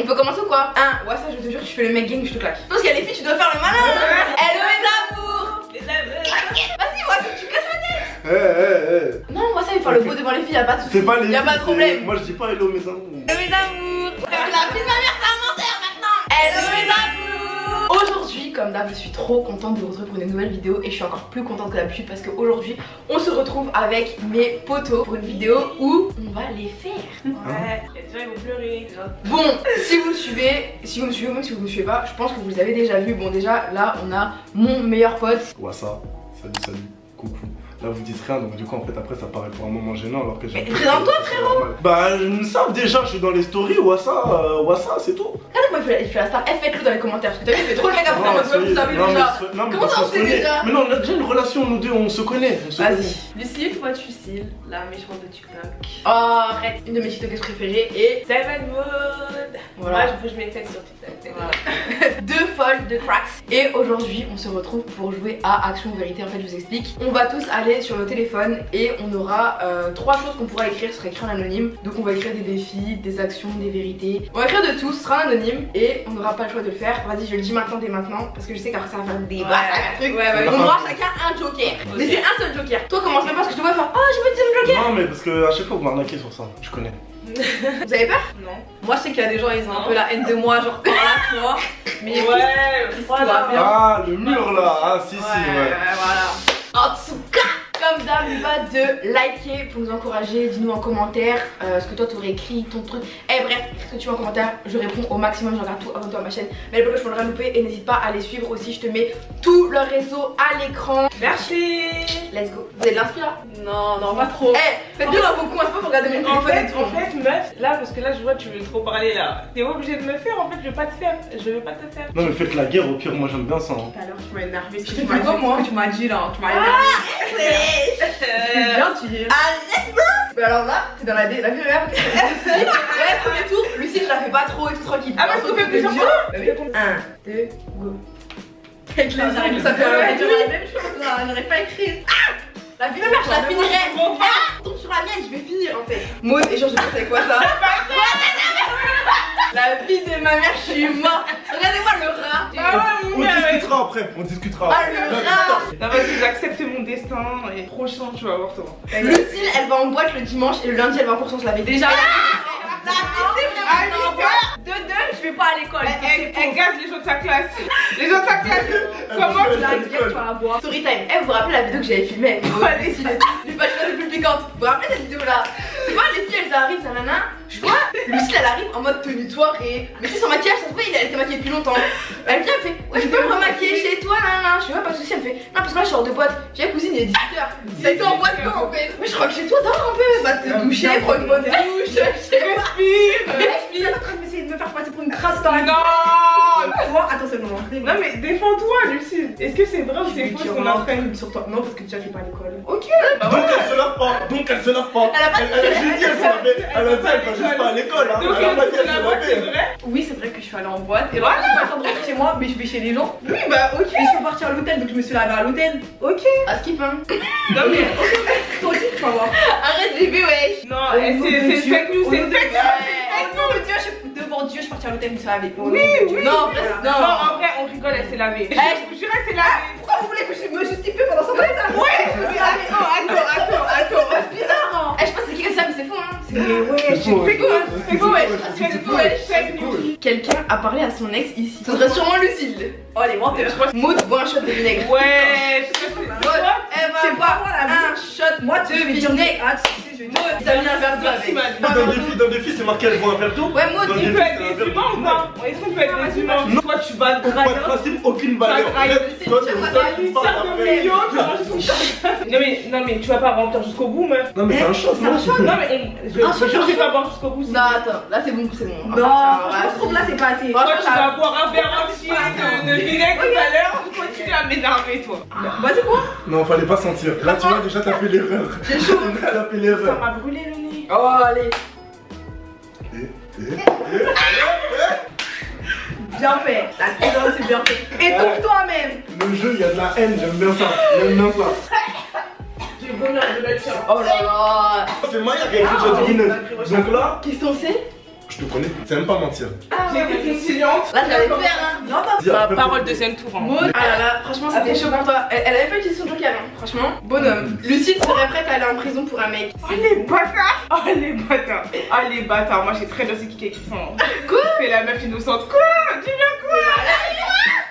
On peut commencer ou quoi? Ouais, ça, je te jure que je fais le mec gang, je te claque. Parce qu'il y a les filles, tu dois faire le malin. Hello les amours. Vas-y, moi, tu casses ma tête. Non, moi, ça, il faut faire le beau devant les filles, y'a pas de soucis. C'est pas les Y'a pas de problème. Moi, je dis pas hello mes amours. Hello mes amours. La vie de ma mère, c'est un menteur maintenant. Hello mes amours. Aujourd'hui, comme d'hab, je suis trop contente de vous retrouver pour une nouvelle vidéo. Et je suis encore plus contente que d'habitude parce qu'aujourd'hui, on se retrouve avec mes potos pour une vidéo où on va les faire. Ouais, il y a des gens ils vont pleurer. Bon, si vous me suivez, si vous me suivez ou même si vous me suivez pas, je pense que vous les avez déjà vu. Bon, déjà là, on a mon meilleur pote. Ouais, ça. Salut, coucou. Là vous dites rien, donc du coup en fait après ça paraît pour un moment gênant alors que j'ai. Mais présente-toi frérot. Bah ils savent déjà, je suis dans les stories, Wassa, c'est tout. Regardez moi il fait la star, faites-le dans les commentaires parce que t'as vu il fait trop le mec après moi vous savez déjà. Comment ça on sait déjà? Mais non on a déjà une relation nous deux, on se connaît. Vas-y. Lucille, toi tu Lucille, la méchante de TikTok. Oh arrête, une de mes TikTokers préférées et Seven Mood. voilà. Moi je mets tête sur TikTok. Voilà. Deux folles de cracks. Et aujourd'hui on se retrouve pour jouer à Action ou Vérité. En fait je vous explique. On va tous aller sur le téléphone et on aura trois choses qu'on pourra écrire, ce sera écrit en anonyme. Donc on va écrire des défis, des actions, des vérités. On va écrire de tout, ce sera anonyme et on n'aura pas le choix de le faire. Vas-y je le dis maintenant dès maintenant parce que je sais qu'après ça va faire des débats, trucs. On aura chacun un joker. Mais c'est un seul joker. Toi commence même pas parce que je te vois faire oh je veux dire un joker. Non mais parce que à chaque fois vous m'arnaquez sur ça, je connais. Vous avez peur? Non. Moi je sais qu'il y a des gens ils ont un peu la haine de moi genre par là tu vois. Mais ouais, voilà. Ah le mur là, ah si ouais. Voilà. En tout cas, comme d'hab, n'oublie pas de liker pour nous encourager. Dis-nous en commentaire ce que toi t'aurais écrit, ton truc. Et bref, écris ce que tu veux en commentaire. Je réponds au maximum, je regarde tout avant toi à ma chaîne. Mais le je peux le louper et n'hésite pas à les suivre aussi. Je te mets tout leur réseau à l'écran. Merci. Let's go. Vous avez de l'inspiration? Non, pas trop. Eh, faites bien dans vos coins, c'est pas pour regarder mes téléphones et tout. En fait, meuf, là, parce que là, je vois, tu veux trop parler là. T'es obligé de me faire, en fait, je vais pas te faire. Je vais pas te faire. Non, mais faites la guerre, au pire, moi j'aime bien ça. Hein. Alors, tu m'as énervé. Tu m'as dit quoi, tu m'as dit là. Tu m'as énervé. Bien, tu dis. Mais alors là, t'es dans la vie de la mère. Ouais, premier tour, Lucie, je la fais pas trop et tout tranquille. Ah, parce qu'on fait plusieurs fois. 1, 2, go. Avec les ongles, ça fait la même chose là, j'aurais pas écrit. La vie de ma mère, je la finirais. Tombe sur la mienne, je vais finir en fait. Maud, et genre, je pensais quoi ça? La vie de ma mère, je suis morte. Regardez-moi le rat. On discutera après, on discutera. Ah, le rat. Non, vas-y, j'accepte mon destin et prochain, tu vas voir toi. Lucille, elle va en boîte le dimanche et le lundi, elle va en cours sans se laver. Déjà, la vie, c'est vraiment de deux, je vais pas à l'école. Elle gaze les gens de sa classe. Les gens de sa classe. Comment tu la dire, tu vas la voir. Story time. Eh, vous vous rappelez la vidéo que j'avais filmée? Du bachelor plus piquante. Vous vous rappelez cette vidéo là? C'est quoi les filles elles arrivent, nanana. Je vois Lucille elle arrive en mode tenue de soirée. Mais c'est son maquillage, ça se voit, elle était maquillée depuis longtemps. Elle vient, elle fait ouais, je peux me remaquiller chez toi, nanana. Je fais ouais, pas de soucis. Elle fait non, parce que là je sors de boîte. J'ai la cousine, il est 18h. T'as été en boîte quand en fait? Mais je crois que chez toi, dors un peu. Va te doucher, prends une bonne douche. Respire. Essayer de me faire passer pour une crasse dans la Non. Attends, c'est le moment. Non mais défends-toi Lucie. Est-ce que c'est vrai ou c'est faux ce qu'on entraîne sur toi? Non, parce que déjà je vais pas à l'école. Ok. Donc elle se lave pas, Elle a pas dit elle a juste dit elle se lavait. Elle a dit elle va juste pas à l'école. Donc Elle a pas dit elle se c'est lavait. vrai. Oui, c'est vrai que je suis allée en boîte. Et là, je suis pas en train de rentrer chez moi, mais je vais chez les gens. Oui bah ok. Et je peux partir à l'hôtel, donc je me suis lavée à l'hôtel. Ok. À skip, hein. Non mais Toi aussi, tu vas voir. Arrête, bébé, wesh. non, c'est fake news, c'est fake news. Oh mon Dieu, devant Dieu, je suis partie à l'hôtel, je me suis lavée. Oui. Non, en vrai, Non, en vrai, on rigole, elle s'est lavée. Eh, Je vous jure, elle s'est lavée. Pourquoi vous voulez que je me justifie pendant son temps? Ouais, je me suis lavée. Non, attends. C'est bizarre, hein. Eh, je pense que c'est qui comme ça, mais c'est faux, hein. Mais ouais, C'est faux, c'est faux, wesh. c'est faux, wesh. C'est faux. Quelqu'un a parlé à son ex ici. Ce serait sûrement Lucille. Oh, les menteurs. Maud boit un shot de vinaigre. Ouais, Maud, elle va boire un shot de vinaigre. Maud, ça vient vers toi avec. Dans des filles, c'est marqué elle boit un verre d'eau. Ouais, Maud, Dans tu des peux filles, être c'est un des verre humains ou pas? Est-ce qu'on peut être des humains? Toi, tu vas Pas de draguer. principe, aucune valeur. Toi, t'es le seul qui parle après. Non mais tu vas pas remplir jusqu'au bout meuf. Non mais c'est un shot, non? Non mais je vais pas boire jusqu'au bout. non, attends, là c'est bon, c'est bon. Non, je trouve là c'est pas assez. Toi tu vas boire un verre entier de vinaigre tout à l'heure. Tu continues à m'énerver toi. Vas-y quoi? Non, fallait pas sentir. Là, tu vois, déjà, t'as fait l'erreur. J'ai chaud. Elle a fait Ça l'erreur. m'a brûlé le nez. Oh, allez. Bien fait. La présence c'est bien fait. Étouffe toi-même. Le jeu, il y a de la haine, j'aime bien ça. J'aime bien ça. J'ai bonheur de le tien. Oh là là. C'est Maya qui a écrit Jade Guinness. Donc là, Qu'est-ce qu'on sait? je te connais, tu sais même pas mentir. J'ai été conciliante. Là, je l'avais fait, hein. Non, pas. Dis, après, Parole faut- deuxième tour. Hein. Maud, ah là là, franchement, c'était chaud pour toi. Elle avait pas utilisé son joker, hein. Franchement, bonhomme. Lucide serait prête à aller en prison pour un mec. Oh les bâtards. Oh les bâtards. Oh les bâtards. Moi j'ai très bien ce qui écrit ça. Hein. Quoi? Fais la meuf innocente. Quoi? Dis bien quoi?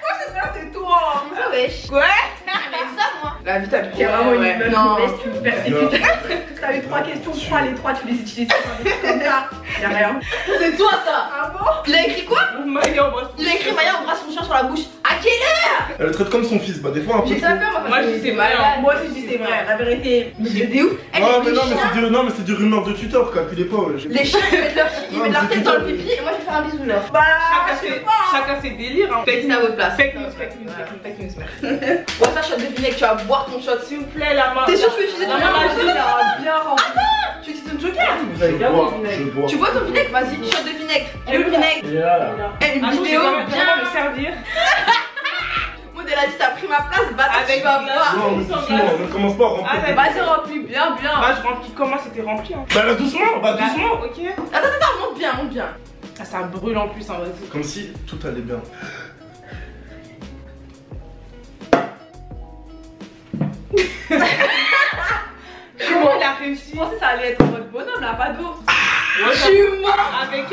Moi c'est ça, c'est toi. Ça, wesh. Quoi? J'aime ça, moi. La vie t'as T'es vraiment une meuf Non. mauvaise, tu me persécutes. T'as les 3 questions, je crois les 3 tu les utilises comme ça. Y'a rien. C'est toi, ça. Ah bon? Il a écrit quoi? Maya embrasse. Il a écrit Maya embrasse son chien sur la bouche. À quelle heure? Elle le traite comme son fils, bah des fois un peu. J'ai trop. ça peur, Moi je dis c'est vrai. Hein. Moi aussi je dis c'est vrai. La vérité. Mais des ouf. Elle, Non, les mais non, mais chiens, c'est du, non, mais c'est du rumeur de tuteur, calculez pas. Ouais. les chiens, ils mettent Non, leur mais tête c'est dans le tout. pipi et moi je vais faire un bisou, genre. Bah je sais pas. chacun ses délires. Hein. C'est à votre place. Fake news, fake news, fake news, merci. Ouais, ça, shot de vinaigre, tu vas boire ton shot. S'il vous plaît la main. T'es sûr que tu veux utiliser ton La main joker? magique, bien rempli. Tu utilises ton joker? Je bois, je bois. Tu bois ton vinaigre? Vas-y, shot de vinaigre. Tu veux le vinaigre? Il est là, là. Eh, une Un jour, vidéo je vais bien. vraiment me servir. Maud, elle a dit t'as pris ma place, bâtard, Avec tu vas une boire. Non, mais doucement, ne commence pas à remplir. Ah, Vas-y, remplis bien, bien. Bah je remplis comment c'était rempli. Hein. Bah là, doucement, bah doucement. Ok. Attends, monte bien, monte bien. Ah, ça brûle en plus, hein, vas-y. Comme si tout allait bien. Comment elle a réussi? Je pensais que ça allait être en mode bonhomme là, pas d'eau. Ouais, Je suis mort. avec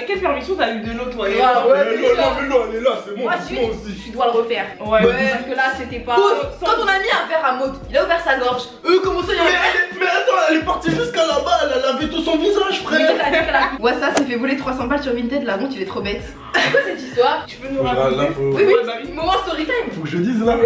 quelle permission t'as eu de l'eau toi? Ouais, Mais non, elle est là, c'est bon, Moi, doucement aussi. Tu dois le refaire. Ouais. Parce que là, c'était pas. Quand on a mis un verre à Maud, il a ouvert sa gorge. Comment ça, il y a un verre? Mais attends, elle est partie jusqu'à là-bas, elle a lavé tout son visage, frère. Ouais, ça s'est fait voler 300 balles sur Vinted, la honte, il est trop bête. C'est quoi cette histoire? Tu peux nous Faut que je- raconter? là, faut- Oui, oui, Ouais, bah oui. moment story time. Faut que je dise là.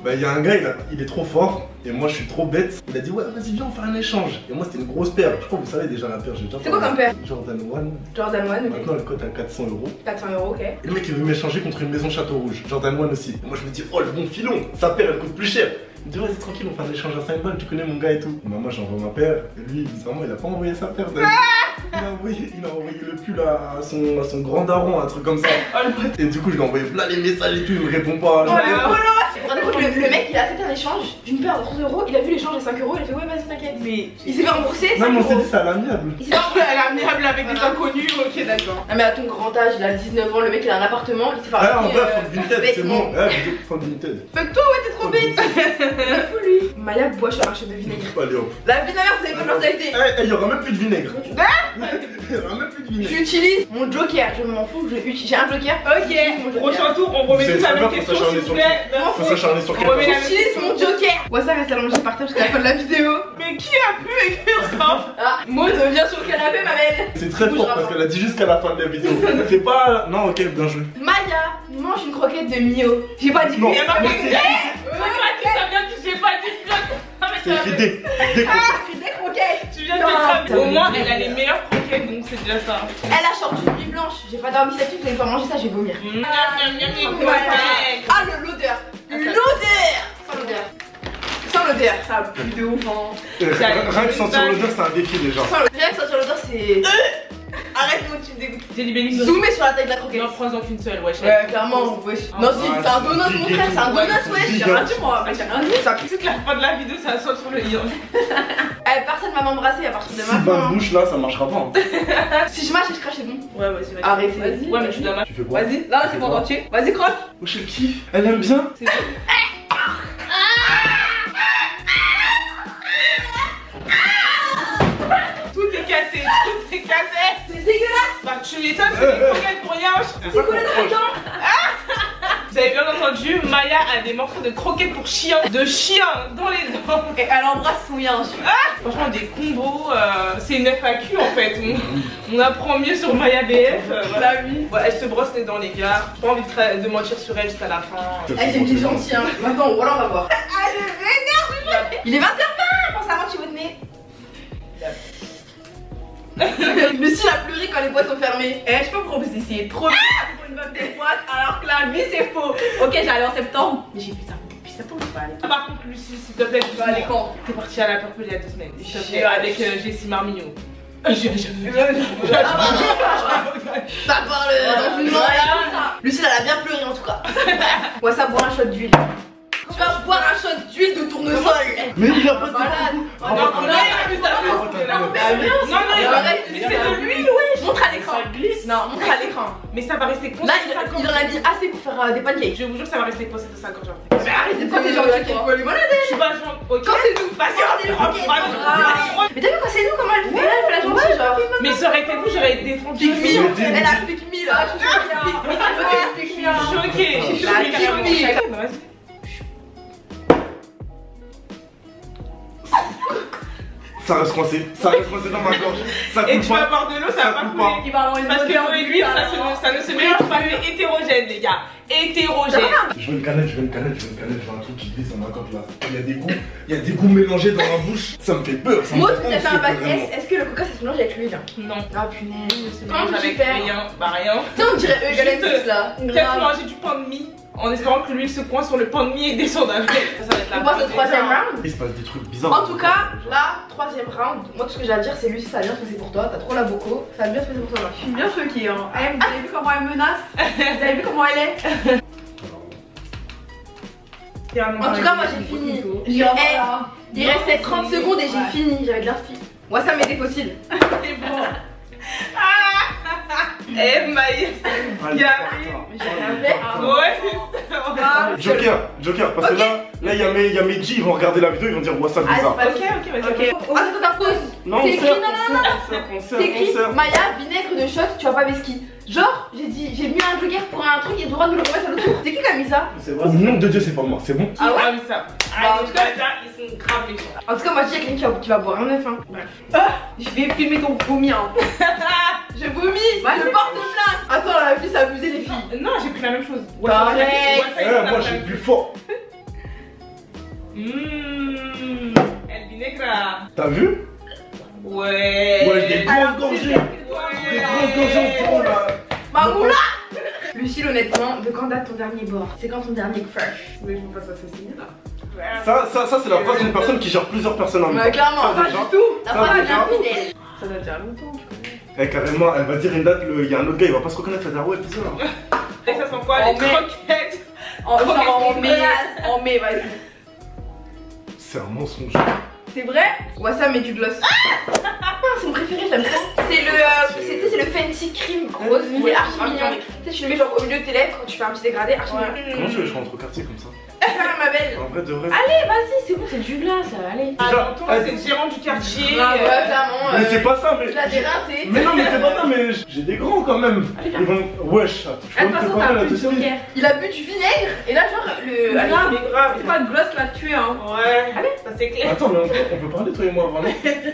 Bah il y a un gars, il est trop fort et moi je suis trop bête. Il a dit ouais vas-y viens on fait un échange. Et moi c'était une grosse paire. Je crois que vous savez déjà la paire, j'ai déjà C'est quoi comme paire? Jordan 1. Jordan 1, ok. Maintenant elle cote à 400 €. 400 €, ok. Et le mec il veut m'échanger contre une maison Château Rouge. Jordan 1 aussi. Et moi je me dis oh le bon filon, sa paire elle coûte plus cher. Il me dit vas-y tranquille on fait un échange à 5 balles, tu connais mon gars et tout. Et moi j'envoie ma paire. Et lui bizarrement il a pas envoyé sa paire. Il a envoyé le pull à son grand daron, un truc comme ça. Et du coup je lui ai envoyé plein les messages et tout, il me répond pas. Je Ouais, réponds. Le mec, il a fait un échange d'une paire de 30 €. Il a vu l'échange à 5 €. Il a fait ouais, vas-y, t'inquiète. Mais Il s'est fait rembourser 5 Non mais on s'est €. dit c'est à l'amiable. Il s'est fait rembourser. elle est amiable avec des Voilà. inconnus, ok d'accord. Ah, mais à ton grand âge, il a 19 ans. Le mec, il a un appartement. Il s'est fait Ah en rembourser, vrai, faut Vinted, c'est bêtement. bon. Ouais, faut Vinted. Fuck toi, ouais, t'es trop bête. Il est fou, lui. Maya boit sur un shot de vinaigre. Allez hop. La vie de ma mère, vous avez pas de personnalité. Eh, il y aura même plus de vinaigre. Il y aura même plus de vinaigre. J'utilise mon joker. Je m'en fous. J'ai un joker. Ok, prochain tour, on remet C'est tous la très même bien, faut question s'il s'acharner vous sur plaît. Faut s'acharner sur On remet quelqu'un. la même J'utilise question. mon joker. Ouais, ça reste allongé par terre jusqu'à la fin de la vidéo. Mais qui a pu écrire ça? Ah, Maud, viens sur le canapé, ma belle. C'est très fort parce qu'elle a dit jusqu'à la fin de la vidéo. C'est pas. Non, ok, bien joué. Maya mange une croquette de Mio. J'ai pas dit Non, Il y a marqué mais j'ai pas dit, j'ai pas dit bloc. Non mais c'est écrit des croquettes. des croquettes. Tu viens de cramer. Au moins elle a les meilleures croquettes donc c'est déjà ça. Elle a sorti une nuit blanche. J'ai pas dormi cette nuit, vous allez pas manger ça, je vais vomir. Ah, l'odeur. L'odeur. Sans l'odeur. Sans l'odeur. Ça a plus de ouf, hein. Rien que sentir l'odeur, c'est un défi déjà. Sans l'odeur. Rien que sentir l'odeur, c'est. Arrête, Maud, tu me dégoûtes. J'ai libéré une Zoomez sur la taille de la croquette. Non, prends-en qu'une seule, wesh. Ouais, clairement, wesh. Non, si, c'est un donut, mon frère, c'est un donut, wesh. Giga. J'ai rien dit, moi. Mais j'ai rien dit. Ça toute la fin de la vidéo, ça saute sur le lit. Eh, personne va m'embrasser à partir de Si bain maintenant. de bouche là, ça marchera pas. Hein. Si je mâche et je crache, c'est bon. Ouais, vas-y, vas-y. Arrêtez. Vas-y. Ouais, mais tu dois mal. Tu fais quoi? Vas-y, là, c'est mon entier. Vas-y, croque. Wesh, elle kiffe. Elle aime bien. C'est bon. Tout est cassé, tout est cassé. C'est dégueulasse. Bah, tu m'étonnes, c'est des croquettes pour rien. C'est ça qu'on reproche. Vous avez bien entendu, Maya a des morceaux de croquettes pour chien, de chien dans les dents. Et elle embrasse son yinche. Franchement, des combos, c'est une FAQ en fait. On apprend mieux sur Maya BF. Voilà, oui. Ouais, elle se brosse les dents, les gars. J'ai pas envie de mentir sur elle jusqu'à la fin. Eh, j'ai dit gentil, hein. Maintenant, voilà, on va voir. Il est 20h20. Pense à moi, tu veux te nez. Lucie a pleuré quand les boîtes sont fermées. Eh, je sais pas pourquoi vous essayez trop pour une meuf des boîtes alors que la vie c'est faux. Ok, j'allais en septembre. Mais j'ai fait ça depuis septembre, je vais aller. Par contre, Lucie, s'il te plaît, Je vais aller quand? t'es partie à la Purple il y a 2 semaines. S'il te plaît, J'ai- avec Jessie Marmignon. J'ai déjà vu. Ça parle dans une main. Voilà. Lucie, elle a bien pleuré en tout cas. Ouais, ça boit un shot d'huile. Tu vas boire un shot d'huile de tournesol. Mais il a pas de Malade. Non, non, c'est de l'huile, ouais. Montre à l'écran. Non, montre à l'écran. Mais ça va rester coincé. Là, il en a mis assez pour faire des pancakes. Je vous jure, ça va rester coincé de sa gorge. Mais arrête de faire des gens qui sont les malades. Je suis pas genre. Ok. Quand c'est nous, Vas-y, Mais t'as vu quand c'est nous, comment elle fait? Elle fait la jambe, genre. Mais ça aurait été vous, j'aurais défendu. Pick me, elle a pick me là. Je suis choquée. Je suis choquée carrément. Vas-y. Ça reste coincé dans ma gorge. Ça Et coule tu vas pas. boire de l'eau, ça va pas coule couler. Il va avoir une Parce que odeur l'eau et l'huile, ça ne se mélange pas. C'est hétérogène, les gars. Hétérogène. Je veux une canette, je veux un truc qui glisse dans ma gorge là. Il y a des goûts mélangés dans ma bouche. Ça me fait peur. Moi, tu t'as fait un bac S. Est-ce que le coca ça se mélange avec l'huile? Non. Ah punaise. Comment tu avec fais rien? Bah rien. Tiens, on dirait eux, Juste, là. Peut-être manger du pain de mie en espérant que l'huile se coince sur le pain de mie et descende avec. Ça va être la On passe au troisième round. Il se passe des trucs bizarres. En tout cas, là, troisième round. Moi, tout ce que j'ai à dire, c'est Lucie, ça va bien se passer pour toi. T'as trop la boco. Ça va bien se passer pour toi. Je suis bien choquée. Hein. Eh, vous avez vu comment elle menace? Vous avez vu comment elle est? En tout cas, moi, j'ai fini. Il restait 30 secondes et j'ai fini. J'avais de l'inspi. Moi, ça m'était fossile. C'est bon. Eh Maïs, J'ai rien fait. ouais. Joker, parce que là, il y a mes G, ils vont regarder la vidéo, ils vont dire, ouais, ça bizarre. Ok, vas-y. Attends, ta pause. Non, C'est on écrit, sert, non, C'est écrit on sert. Maya, vinaigre de shot, tu vas pas whisky. Genre, j'ai mis un joker pour un truc et le droit de me le remettre à l'autre tour. C'est qui qui a mis ça? Au nom de Dieu, c'est pas moi, c'est bon. Ah ouais? Ça. Bah, en tout cas, Ils sont grave méchants. En tout cas, moi je dis à quelqu'un tu vas boire un œuf. Hein. Je vais filmer ton vomi. Hein. Je vomis, je porte plainte. Attends, la fille, c'est abusé les filles. Non, j'ai pris la même chose. Pareil. Moi, j'ai bu fort. El vinaigre. T'as vu? Ouais. Ouais, des grosses gorgées. Des grosses gorgées au fond là. Mamoula. Lucille, honnêtement, de quand date ton dernier bord? C'est quand ton dernier crush? Oui, je me fasse assassiner là. Ça c'est la phrase d'une personne qui gère plusieurs personnes en même temps. Clairement, Ça, pas déjà. du tout. La Ça, phrase est déjà. infidèle. Ça doit déjà longtemps, tu connais. Eh, carrément, elle va dire une date, il y a un autre gars, il va pas se reconnaître, elle va dire ouais, bizarre. Et ça sent quoi? En Les mai. croquettes. En mai, vas-y. C'est un mensonge. C'est vrai? Wassam met du gloss. C'est mon préféré, j'aime trop. C'est le Fenty Cream rose. Il est archi mignon. Tu sais, tu le mets genre au milieu de tes lèvres quand tu fais un petit dégradé. Archi mignon. Comment tu veux que je rentre au quartier comme ça? Ma belle. En vrai, de vrai. Allez, vas-y, c'est bon, c'est du glace, allez. Déjà, Toi, c'est le gérant du quartier. Ouais, clairement. Mais c'est pas ça, mais. Je la déreinté. Mais non, mais c'est pas ça, mais j'ai des grands quand même. Ils vont. Wesh, De toute façon, t'as plus de joker. Il a bu du vinaigre et là, genre, le. Allez, Grave. Mais grave. C'est pas de gloss là tué hein. Ouais. Allez, ça c'est clair. Attends, mais on peut parler, toi et moi, vraiment.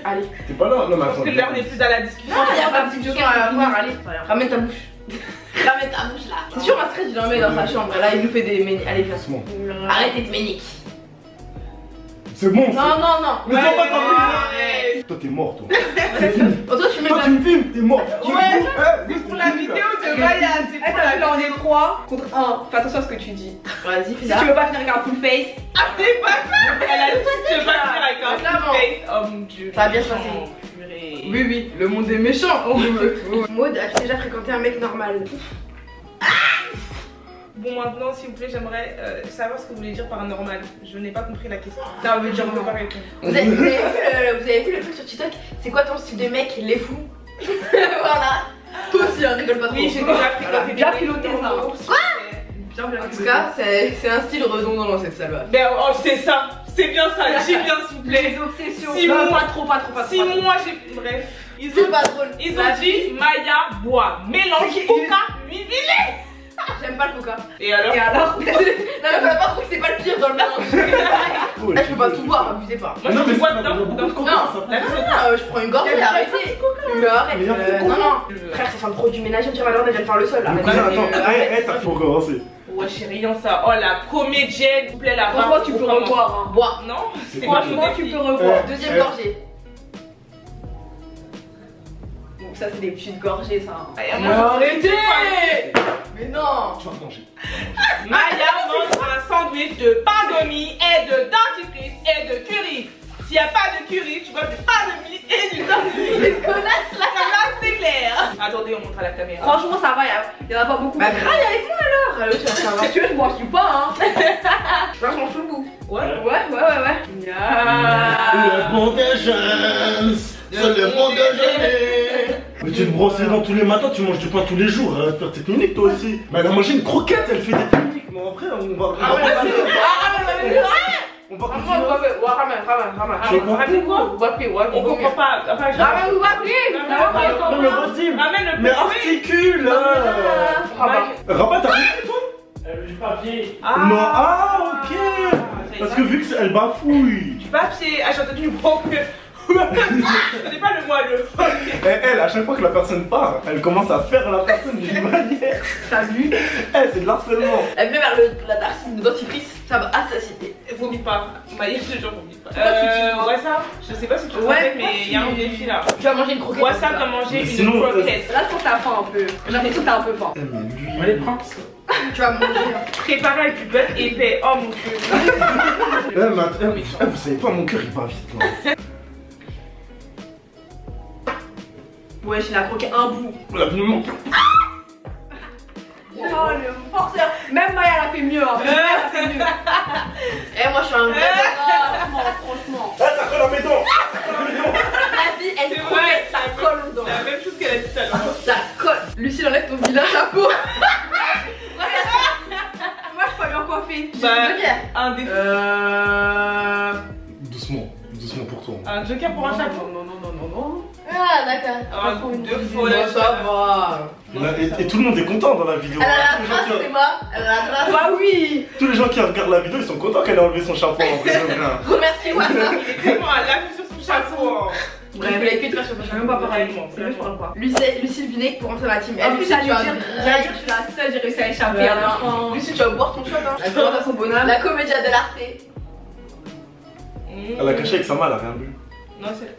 allez. T'es pas là? Non, mais Parce attends. que l'heure n'est plus à la discussion. Non, il y a pas de petit joker à avoir, allez. Ramène ta bouche. Ramène ta bouche là. C'est sûr, Astrid, il en met dans sa chambre. Là, il nous fait des méniques. Allez, viens. Doucement. Arrêtez de méniques. C'est bon, ça. Non, non, non. Mais toi, pas t'en Arrête. Toi, t'es mort, toi. C'est fini. Oh, toi, tu mets Toi, ta. tu me filmes, t'es mort. Tu me Ouais. filmes, C'est pour la vidéo de Maya. C'est Eh, pour t'as la vu là on est 3 contre 1. Fais attention à ce que tu dis. Vas-y, fais Si ça. tu veux pas finir avec un full face, C'est pas ça. Elle a dit que je vais faire avec un Clairement. face. Oh mon dieu. Ça va bien se passer. Purée. Oui, oui, le monde est méchant. Maud, as-tu déjà fréquenté un mec normal? Bon, maintenant, s'il vous plaît, j'aimerais savoir ce que vous voulez dire par normal. Je n'ai pas compris la question. Ça veut dire on peut pas répondre. Vous avez vu le truc sur TikTok? C'est quoi ton style de mec? Les fous. Voilà. Toi aussi, hein, rigole pas trop. Oui, j'ai déjà fréquenté bien des piloté, mecs ça. normaux. bien bien. En tout cas, c'est un style redondant dans cette salle. Ben, oh, c'est ça. C'est bien ça. J'ai bien, s'il vous plaît. Les obsessions. 6 Non, mois. pas trop, pas trop, pas trop. 6 mois, j'ai. Bref. C'est pas drôle. Ils ont dit Maya boit. Mélange coca, huilé. J'aime pas le coca. Et alors? Et alors? Non, mais fallait pas trop que c'est pas le pire dans le mélange. Ouais, Là, je peux pas tout boire, abusez pas. Moi, Non, je mais bois c'est dedans. pas beaucoup de D'un coca, coup. ça. Je prends une gorgée, arrêtez. Une arrête. Mais y a pas de Non, coca. non. Frère, ça sent le produit ménager, tu vas leur dire de faire le sol. Mon Arrête. cousin, attends, t'as faut recommencer. Ouais, j'ai rien ça. Oh, la comédienne, s'il vous plaît, la Franchement, tu peux revoir. Bois. Non? C'est C'est quoi, quoi, Franchement, tu peux revoir. Deuxième gorgée. Donc ça, c'est des petites gorgées, ça. Arrêtez. Mais non. Tu vas manger. Maya mange un sandwich de pain de mie et de dentifrice et de curry. S'il n'y a pas de curry, tu vois du pain de mie et du dentifrice. C'est connasse là. Là, c'est clair. Attendez, on montre à la caméra. Franchement, ça va, il y en a pas beaucoup. Bah, graille avec moi alors. Tu vas savoir. Si tu veux, je mange du pain, hein. Je mange tout le bout. Ouais. Ouais. Le bon déjeuner, c'est le bon déjeuner. Mais tu te brosses les dents tous les matins, tu manges du pain tous les jours. Arrête de faire tes cliniques toi aussi. Mais elle a mangé une croquette, elle fait des cliniques. Mais après, on va. On va On comprend pas. Mais articule. Rabat, t'as compris toi? Elle veut du papier. Non, ok. Parce que vu qu'elle bafouille. Du papier. Ah, j'ai entendu du bon que. Ce n'est pas le moelleux. Et elle, à chaque fois que la personne part, elle commence à faire la personne d'une manière. T'as vu? Eh, c'est de l'harcèlement. Elle met vers la tartine de dentifrice, ça va assassiner. Vomit pas. Maïa, je te jure, vomit pas. Ouais, ça. Je sais pas si tu te rappelles, mais il y a un défi là. Tu vas manger une croquette. Ouais, ça, t'as mangé une Sinon, croquette. Là, je pense que t'as faim un peu. J'ai l'impression que t'as un peu faim. Eh, mais lui. On les prend. Tu vas manger. Préparé avec du beurre épais. Oh mon dieu. Vous savez pas, mon cœur il bat vite là. Ouais, j'ai la croqué un bout. La vie me manque. Oh, le forceur. Même Maya, elle a fait mieux. Hein. Elle a fait mieux. Eh, moi je suis un vrai. Franchement. Ah, ça colle à mes dents. La vie, elle C'est croquette, vrai. ça colle aux dents. C'est la même chose qu'elle a dit tout à l'heure. Ça colle. Lucille, enlève ton vilain chapeau. Moi, je suis pas bien coiffée. Un défi. Doucement pour toi. Un joker pour un chapeau. Non. Ah, d'accord. Deux fois. Ça va. Et tout le monde est content dans la vidéo. Elle a la trace, c'est moi. Elle a la trace. Bah oui. Tous les gens qui regardent la vidéo, ils sont contents qu'elle ait enlevé son chapeau en vrai. Remercie WhatsApp. Il est tellement à la vue sur son chapeau. Bref, vous l'avez pu te faire sur J'ai même pas parlé avec moi. C'est juste pour le voir. Lucille Vinec pour rentrer dans la team. En plus, Lucille, j'allais dire, je suis la seule, j'ai réussi à échapper à la fin. Lucille, tu vas boire ton shot. Hein. Elle commence à son bonhomme. La comédia de l'arte. Elle a caché avec sa main, elle a rien bu. Non, c'est.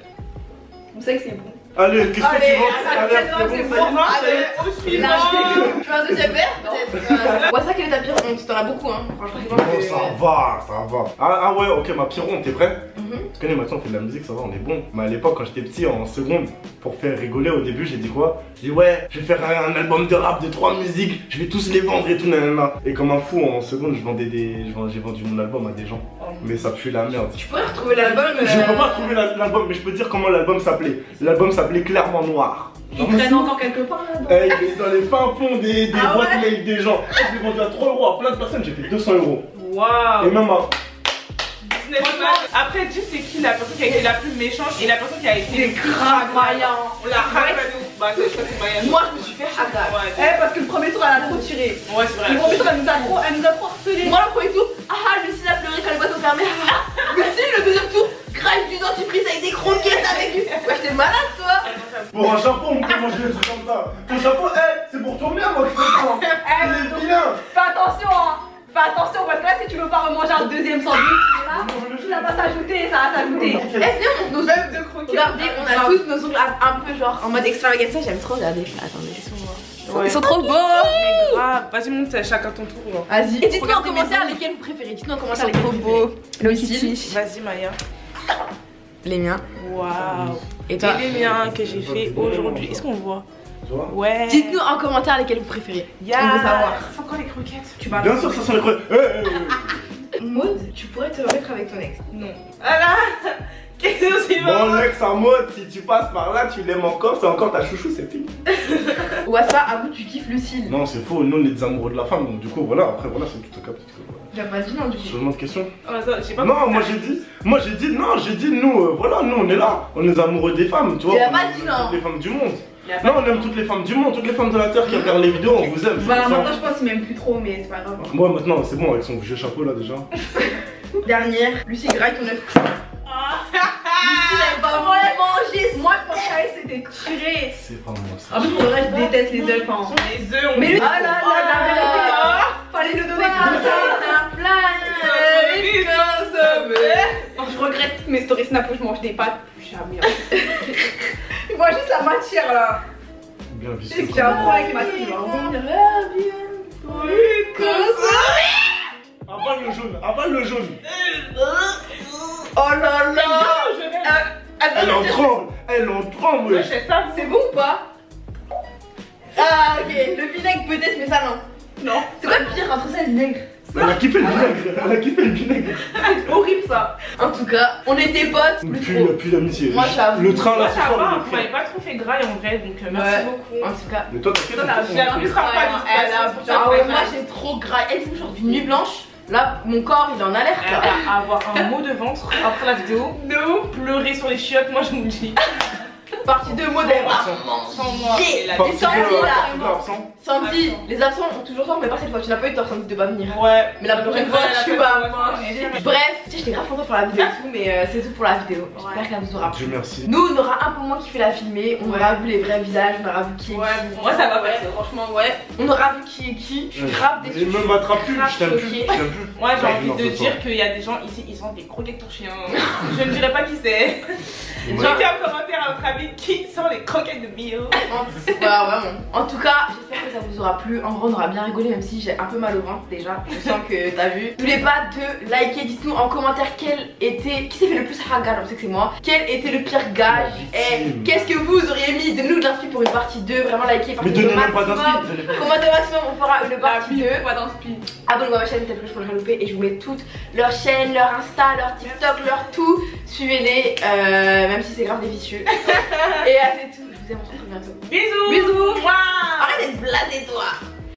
Vous savez que c'est bon. Allez, question Allez, suivante. allez, Allez, c'est c'est bon. bon. Allez, au suivant. Tu veux un deuxième verre peut-être? Ouais, ça, quelle est ta pire honte? T'en as beaucoup, hein. Franchement, Oh, ça va. Ah ouais, ok, ma pire honte, t'es prêt? Mhm. Tu connais, maintenant on fait de la musique, ça va, on est bon. Mais à l'époque, quand j'étais petit, en seconde, pour faire rigoler au début, j'ai dit quoi? J'ai dit ouais, je vais faire un album de rap de 3 musiques, je vais tous les vendre et tout, nanana. Et comme un fou, en seconde, j'ai vendu mon album à des gens. Mais ça pue la merde. Tu pourrais retrouver l'album. Je peux pas trouver l'album, mais je peux dire comment l'album s'appelait. L'album s'appelait Clairement Noir. Il traîne encore quelque part là-dedans. Il est dans les fins fonds des Ah boîtes ouais mail des gens. Je l'ai vendu à 3 euros à plein de personnes, j'ai fait 200 euros. Waouh. Et même à... Businessman. Après, dis c'est qui la personne qui a été la plus méchante et la personne qui a été grave Maya. On l'a hacké de ouf. Bah, je crois que c'est Maya. Moi, je me suis fait hacker. Ouais, Eh, parce que le premier tour, elle a trop tiré. ouais, c'est vrai. Le premier tour, elle nous a trop harcelé. Moi, le premier tour, Lucille a pleuré quand les boîtes ont fermé. Lucille, le deuxième tour, grave du dentifrice avec des croquettes avec du. Ouais, t'es malade, toi. Pour un chapeau, on peut manger des trucs comme ça. Ton chapeau, c'est pour ton bien, moi, je comprends. Il est vilain. Fais attention, hein. Fais attention, parce que là, si tu veux pas remanger un deuxième sandwich, ça va s'ajouter, ça va s'ajouter. Eh, viens, on nos ongles de croquettes. Regardez, on a tous nos ongles un peu genre en mode extravaganza. J'aime trop regarder. Attendez, ils sont trop beaux. Mais grave. Vas-y, monte chacun ton tour. Vas-y. Et dites-nous en Regardez mes commentaire ongles. lesquels vous préférez. Dites-nous en commentaire lesquels vous préférez. Lucille. Vas-y, Maya. Les miens. Waouh. Et toi? Et les miens que j'ai fait aujourd'hui. Est-ce qu'on voit? Tu vois? Ouais. Dites-nous en commentaire lesquels vous préférez. Yeah. On veut savoir. C'est encore les croquettes. Tu vas. Bien sûr, ça sont les creux. Maud, tu pourrais te remettre avec ton ex. Non. Voilà. Question Bon, suivante. l'ex en mode, si tu passes par là, tu l'aimes encore, c'est encore ta chouchou, c'est fini. Wassa, avoue, tu kiffes Lucille. Non, c'est faux, nous on est des amoureux de la femme, donc du coup, voilà, après, voilà, c'est tout au cap. J'ai pas dit non, du coup. Changement de question. Oh, ça, j'ai pas Non, compris. moi j'ai dit, nous, voilà, nous on est là, on est amoureux des femmes, tu vois. Il a on pas aime dit non. Toutes les femmes du monde. Il a pas Non, on dit aime toutes les femmes du monde, toutes les femmes de la terre qui regardent les vidéos, on vous aime. Bah, c'est ça. maintenant, je pense qu'il m'aime plus trop, mais c'est pas grave. Moi maintenant, c'est bon avec son vieux chapeau là déjà. Dernière, Lucie, graille ton œuf. Lucille, elle va vraiment manger. Moi, je pense qu'elle c'était tiré. C'est pas moi ça. En plus, pour le reste, je déteste les œufs. Hein. Les œufs, on Mais lui, Oh là là. fallait le donner comme ça. un plat. Je regrette toutes mes stories Snap où je mange des pâtes. Plus jamais. Il voit juste la matière là. Bien Tu sais vicieux. que j'ai un problème avec ma fille. Avale le jaune. Oh là là. Elle en tremble, Ouais, wesh. c'est ça. C'est bon ou pas? Ah ok, le vinaigre peut-être mais ça non. Non. C'est quoi le pire entre ça et le vinaigre? Elle a kiffé le vinaigre. Elle a kiffé le vinaigre. C'est horrible ça. En tout cas, on était potes. Puis l'amitié. Moi, j'avoue. Le train là Moi ce ça soir. va, il est vous m'avez pas trop fait graille en vrai, donc merci Ouais. beaucoup. En tout cas. Mais toi t'inquiète. J'ai la plus sympa Elle a- c'est pour ça Ah que ouais, je moi j'ai trop gras. Elle dit genre d'une nuit blanche. Là, mon corps il est en alerte. elle Là. va avoir un mot de ventre après la vidéo. Pleurer sur les chiottes, moi je vous le dis. Partie 2 modèle. Sans moi. Yeah. Et la Partie descente, deux, là. absent. Sandy, les absents ont toujours tort, mais pas cette fois. Tu n'as pas eu tort, Sandy, de pas venir. Ouais. Mais la prochaine fois, elle a tu fait vas le manger. Bref, tu sais, j'étais grave contente pour la vidéo et tout, mais c'est tout pour la vidéo. J'espère qu'elle vous aura plu. Dieu merci. Nous, on aura un peu moins kiffé la filmer. On Ouais. aura vu les vrais visages, on aura vu qui est Ouais, qui. moi ça va Ouais, passer. franchement, ouais. On aura vu qui est qui. Je suis grave Et déçue. me m'attrape plus, grave je t'aime plus. choquée. Je t'aime plus. Moi j'ai Ouais, envie non, de ce dire soir. qu'il y a des gens ici, ils ont des croquettes pour chien. Je ne dirai pas qui c'est. Ouais. Mettez en commentaire à votre avis qui sont les croquettes de Bio. Voilà, vraiment. En tout cas, j'espère que ça vous aura plu. En vrai, on aura bien rigolé, même si j'ai un peu mal au ventre déjà. Je sens que t'as vu. N'oubliez pas de liker. Dites-nous en commentaire quel était. Qui s'est fait le plus hagar? Je sais que c'est moi. Quel était le pire gage? Et qu'est-ce que vous auriez mis? Donnez-nous de l'inspi pour une partie 2. Vraiment, likez. Mais partagez donnez au même pas maximum. d'inspi. Commentez au maximum, on fera une partie 2. Pas dans speed. Abonnez-vous à ma chaîne, peut-être que je peux le louper. Et je vous mets toutes leurs chaînes, leur Insta, leur TikTok, leur tout. Suivez-les, même si c'est grave des vicieux. Et c'est tout. Je vous aime, on se retrouve bientôt. Bisous. Bisous. Mouah. Arrête d'être blasé, toi.